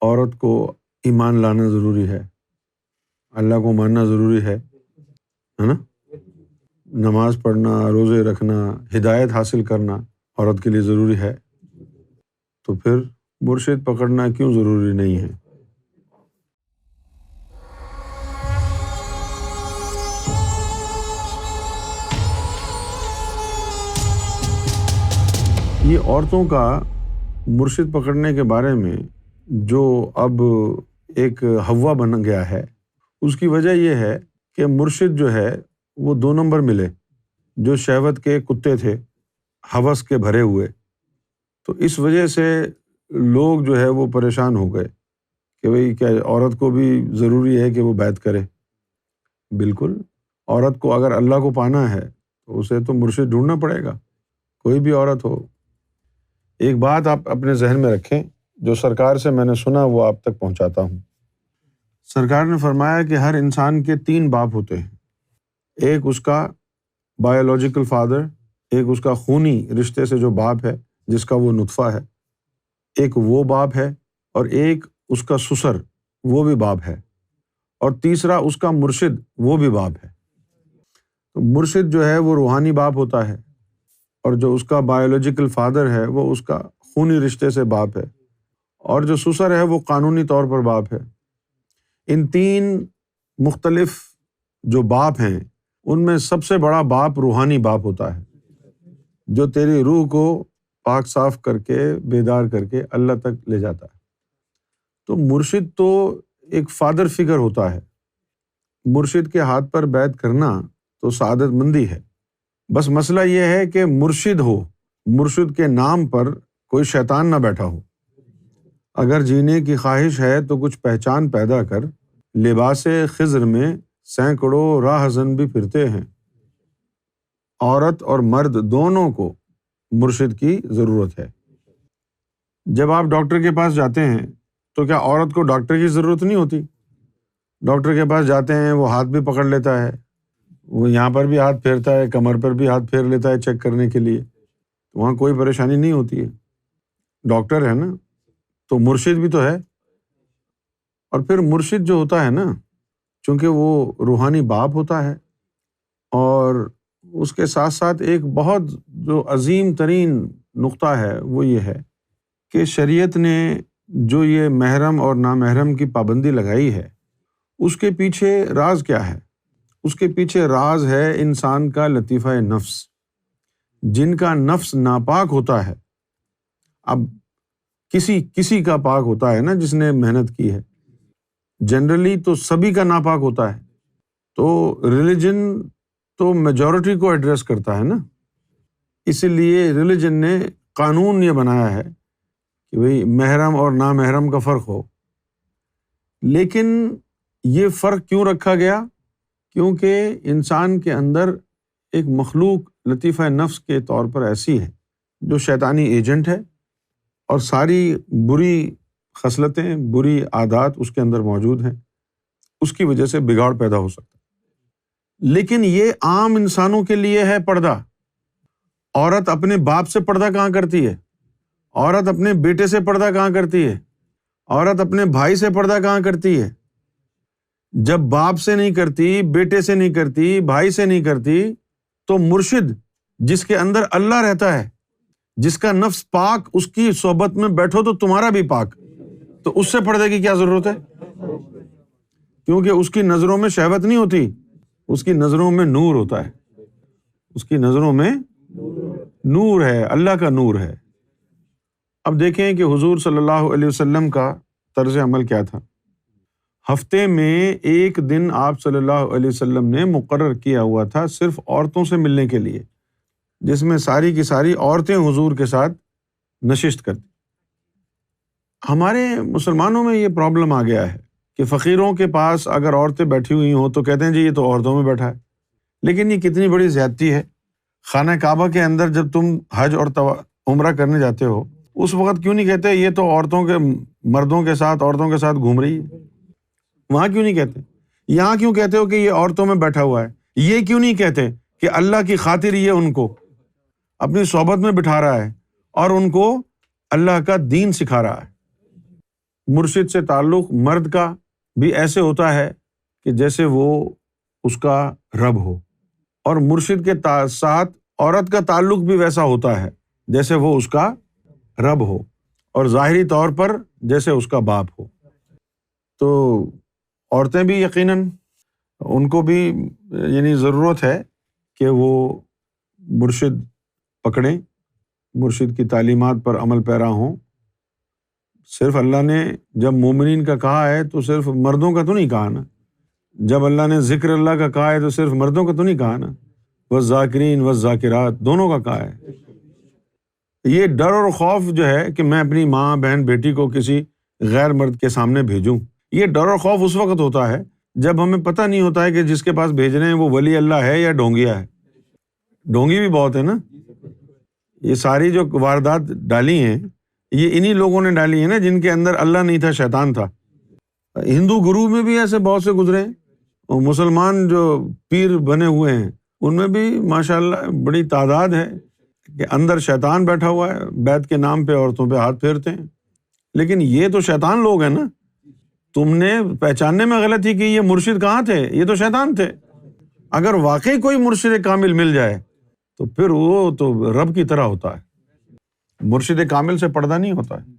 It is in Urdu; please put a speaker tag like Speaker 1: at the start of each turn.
Speaker 1: عورت کو ایمان لانا ضروری ہے، اللہ کو ماننا ضروری ہے نا، نماز پڑھنا، روزے رکھنا، ہدایت حاصل کرنا عورت کے لیے ضروری ہے، تو پھر مرشد پکڑنا کیوں ضروری نہیں ہے؟ یہ عورتوں کا مرشد پکڑنے کے بارے میں جو اب ایک ہوا بن گیا ہے، اس کی وجہ یہ ہے کہ مرشد جو ہے وہ 2 نمبر ملے، جو شہوت کے کتے تھے، ہوس کے بھرے ہوئے، تو اس وجہ سے لوگ جو ہے وہ پریشان ہو گئے کہ بھئی کیا عورت کو بھی ضروری ہے کہ وہ بیعت کرے؟ بالکل، عورت کو اگر اللہ کو پانا ہے تو اسے تو مرشد ڈھونڈنا پڑے گا، کوئی بھی عورت ہو۔ ایک بات آپ اپنے ذہن میں رکھیں، جو سرکار سے میں نے سنا وہ آپ تک پہنچاتا ہوں۔ سرکار نے فرمایا کہ ہر انسان کے 3 باپ ہوتے ہیں، ایک اس کا بایولوجیکل فادر، ایک اس کا خونی رشتے سے جو باپ ہے جس کا وہ نطفہ ہے، ایک وہ باپ ہے، اور ایک اس کا سسر، وہ بھی باپ ہے، اور تیسرا اس کا مرشد، وہ بھی باپ ہے۔ تو مرشد جو ہے وہ روحانی باپ ہوتا ہے، اور جو اس کا بایولوجیکل فادر ہے وہ اس کا خونی رشتے سے باپ ہے، اور جو سسر ہے وہ قانونی طور پر باپ ہے۔ ان 3 مختلف جو باپ ہیں ان میں سب سے بڑا باپ روحانی باپ ہوتا ہے، جو تیری روح کو پاک صاف کر کے بیدار کر کے اللہ تک لے جاتا ہے۔ تو مرشد تو ایک فادر فگر ہوتا ہے، مرشد کے ہاتھ پر بیعت کرنا تو سعادت مندی ہے۔ بس مسئلہ یہ ہے کہ مرشد ہو، مرشد کے نام پر کوئی شیطان نہ بیٹھا ہو۔ اگر جینے کی خواہش ہے تو کچھ پہچان پیدا کر، لباس خضر میں سینکڑوں راہزن بھی پھرتے ہیں۔ عورت اور مرد دونوں کو مرشد کی ضرورت ہے۔ جب آپ ڈاکٹر کے پاس جاتے ہیں تو کیا عورت کو ڈاکٹر کی ضرورت نہیں ہوتی؟ ڈاکٹر کے پاس جاتے ہیں، وہ ہاتھ بھی پکڑ لیتا ہے، وہ یہاں پر بھی ہاتھ پھیرتا ہے، کمر پر بھی ہاتھ پھیر لیتا ہے چیک کرنے کے لیے، وہاں کوئی پریشانی نہیں ہوتی ہے، ڈاکٹر ہے نا۔ تو مرشد بھی تو ہے، اور پھر مرشد جو ہوتا ہے نا، چونکہ وہ روحانی باپ ہوتا ہے، اور اس کے ساتھ ساتھ ایک بہت جو عظیم ترین نقطہ ہے وہ یہ ہے کہ شریعت نے جو یہ محرم اور نامحرم کی پابندی لگائی ہے، اس کے پیچھے راز کیا ہے؟ اس کے پیچھے راز ہے انسان کا لطیفہ نفس، جن کا نفس ناپاک ہوتا ہے۔ اب کسی کا پاک ہوتا ہے نا جس نے محنت کی ہے، جنرلی تو سبھی کا ناپاک ہوتا ہے۔ تو ریلیجن تو میجورٹی کو ایڈریس کرتا ہے نا، اسی لیے ریلیجن نے قانون یہ بنایا ہے کہ بھئی محرم اور نامحرم کا فرق ہو۔ لیکن یہ فرق کیوں رکھا گیا؟ کیونکہ انسان کے اندر ایک مخلوق لطیفہ نفس کے طور پر ایسی ہے جو شیطانی ایجنٹ ہے، اور ساری بری خصلتیں، بری عادات اس کے اندر موجود ہیں، اس کی وجہ سے بگاڑ پیدا ہو سکتا ہے۔ لیکن یہ عام انسانوں کے لیے ہے پردہ۔ عورت اپنے باپ سے پردہ کہاں کرتی ہے؟ عورت اپنے بیٹے سے پردہ کہاں کرتی ہے؟ عورت اپنے بھائی سے پردہ کہاں کرتی ہے؟ جب باپ سے نہیں کرتی، بیٹے سے نہیں کرتی، بھائی سے نہیں کرتی، تو مرشد جس کے اندر اللہ رہتا ہے، جس کا نفس پاک، اس کی صحبت میں بیٹھو تو تمہارا بھی پاک، تو اس سے پردے کی کیا ضرورت ہے؟ کیونکہ اس کی نظروں میں شہوت نہیں ہوتی، اس کی نظروں میں نور ہوتا ہے، اس کی نظروں میں نور ہے، اللہ کا نور ہے۔ اب دیکھیں کہ حضور صلی اللہ علیہ وسلم کا طرز عمل کیا تھا۔ ہفتے میں ایک دن آپ صلی اللہ علیہ وسلم نے مقرر کیا ہوا تھا صرف عورتوں سے ملنے کے لیے، جس میں ساری کی ساری عورتیں حضور کے ساتھ نشست کرتی۔ ہمارے مسلمانوں میں یہ پرابلم آ گیا ہے کہ فقیروں کے پاس اگر عورتیں بیٹھی ہوئی ہوں تو کہتے ہیں جی یہ تو عورتوں میں بیٹھا ہے۔ لیکن یہ کتنی بڑی زیادتی ہے۔ خانہ کعبہ کے اندر جب تم حج اور عمرہ کرنے جاتے ہو، اس وقت کیوں نہیں کہتے یہ تو عورتوں کے، مردوں کے ساتھ، عورتوں کے ساتھ گھوم رہی ہے؟ وہاں کیوں نہیں کہتے؟ یہاں کیوں کہتے ہو کہ یہ عورتوں میں بیٹھا ہوا ہے؟ یہ کیوں نہیں کہتے کہ اللہ کی خاطر یہ ان کو اپنی صحبت میں بٹھا رہا ہے اور ان کو اللہ کا دین سکھا رہا ہے؟ مرشد سے تعلق مرد کا بھی ایسے ہوتا ہے کہ جیسے وہ اس کا رب ہو، اور مرشد کے ساتھ عورت کا تعلق بھی ویسا ہوتا ہے جیسے وہ اس کا رب ہو، اور ظاہری طور پر جیسے اس کا باپ ہو۔ تو عورتیں بھی یقیناً ان کو بھی یعنی ضرورت ہے کہ وہ مرشد پکڑیں، مرشد کی تعلیمات پر عمل پیرا ہوں۔ صرف اللہ نے جب مومنین کا کہا ہے تو صرف مردوں کا تو نہیں کہا نا، جب اللہ نے ذکر اللہ کا کہا ہے تو صرف مردوں کا تو نہیں کہا نا، والذاکرین والذاکرات دونوں کا کہا ہے۔ یہ ڈر اور خوف جو ہے کہ میں اپنی ماں بہن بیٹی کو کسی غیر مرد کے سامنے بھیجوں، یہ ڈر اور خوف اس وقت ہوتا ہے جب ہمیں پتہ نہیں ہوتا ہے کہ جس کے پاس بھیج رہے ہیں وہ ولی اللہ ہے یا ڈھونگیا ہے۔ ڈھونگی بھی بہت ہے نا، یہ ساری جو واردات ڈالی ہیں یہ انہی لوگوں نے ڈالی ہیں نا جن کے اندر اللہ نہیں تھا، شیطان تھا۔ ہندو گرو میں بھی ایسے بہت سے گزرے ہیں، اور مسلمان جو پیر بنے ہوئے ہیں ان میں بھی ماشاءاللہ بڑی تعداد ہے کہ اندر شیطان بیٹھا ہوا ہے، بیت کے نام پہ عورتوں پہ ہاتھ پھیرتے ہیں۔ لیکن یہ تو شیطان لوگ ہیں نا، تم نے پہچاننے میں غلطی کی، یہ مرشد کہاں تھے؟ یہ تو شیطان تھے۔ اگر واقعی کوئی مرشد کامل مل جائے تو پھر وہ تو رب کی طرح ہوتا ہے، مرشد کامل سے پردہ نہیں ہوتا ہے۔